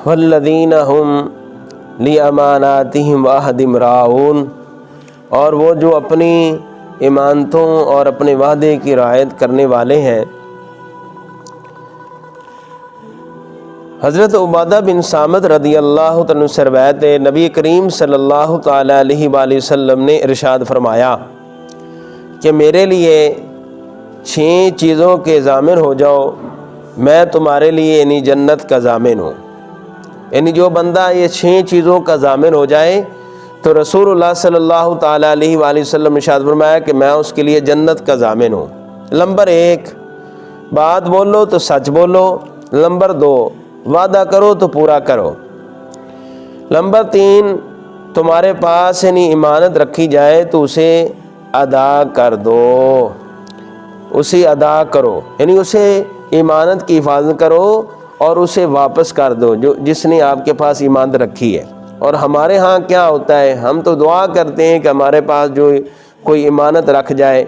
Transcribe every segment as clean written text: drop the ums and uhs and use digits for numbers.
والذین هم لأماناتہم وعہدہم راعون، اور وہ جو اپنی امانتوں اور اپنے وعدے کی رعایت کرنے والے ہیں۔ حضرت عبادہ بن صامت رضی اللہ عنہ سے روایت ہے، نبی کریم صلی اللہ تعالیٰ علیہ وآلہ وسلم نے ارشاد فرمایا کہ میرے لیے 6 چیزوں کے ضامن ہو جاؤ، میں تمہارے لیے یعنی جنت کا ضامن ہوں۔ یعنی جو بندہ یہ 6 چیزوں کا ضامن ہو جائے تو رسول اللہ صلی اللہ تعالیٰ علیہ وآلہ وسلم نے ارشاد فرمایا کہ میں اس کے لیے جنت کا ضامن ہوں۔ نمبر 1، بات بولو تو سچ بولو۔ نمبر 2، وعدہ کرو تو پورا کرو۔ نمبر 3، تمہارے پاس یعنی امانت رکھی جائے تو اسے ادا کر دو، اسے ادا کرو، یعنی اسے امانت کی حفاظت کرو اور اسے واپس کر دو جس نے آپ کے پاس امانت رکھی ہے۔ اور ہمارے ہاں کیا ہوتا ہے، ہم تو دعا کرتے ہیں کہ ہمارے پاس جو کوئی امانت رکھ جائے،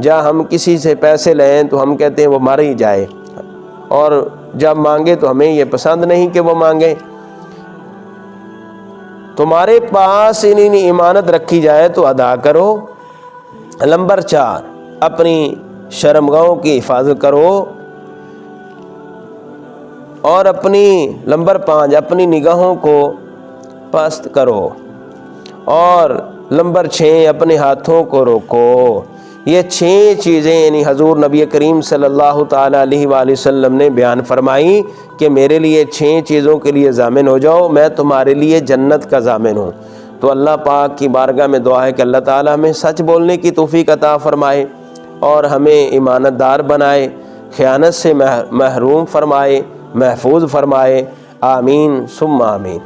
یا ہم کسی سے پیسے لیں تو ہم کہتے ہیں وہ مر ہی جائے، اور جب مانگے تو ہمیں یہ پسند نہیں کہ وہ مانگے۔ تمہارے پاس انہیں امانت رکھی جائے تو ادا کرو۔ نمبر 4، اپنی شرمگاہوں کی حفاظت کرو، اور نمبر 5، اپنی نگاہوں کو پست کرو، اور نمبر 6، اپنے ہاتھوں کو روکو۔ یہ 6 چیزیں یعنی حضور نبی کریم صلی اللہ تعالیٰ علیہ وآلہ وسلم نے بیان فرمائی کہ میرے لیے 6 چیزوں کے لیے ضامن ہو جاؤ، میں تمہارے لیے جنت کا ضامن ہوں۔ تو اللہ پاک کی بارگاہ میں دعا ہے کہ اللہ تعالیٰ ہمیں سچ بولنے کی توفیق عطا فرمائے اور ہمیں امانت دار بنائے، خیانت سے محروم فرمائے، محفوظ فرمائے۔ آمین ثم آمین۔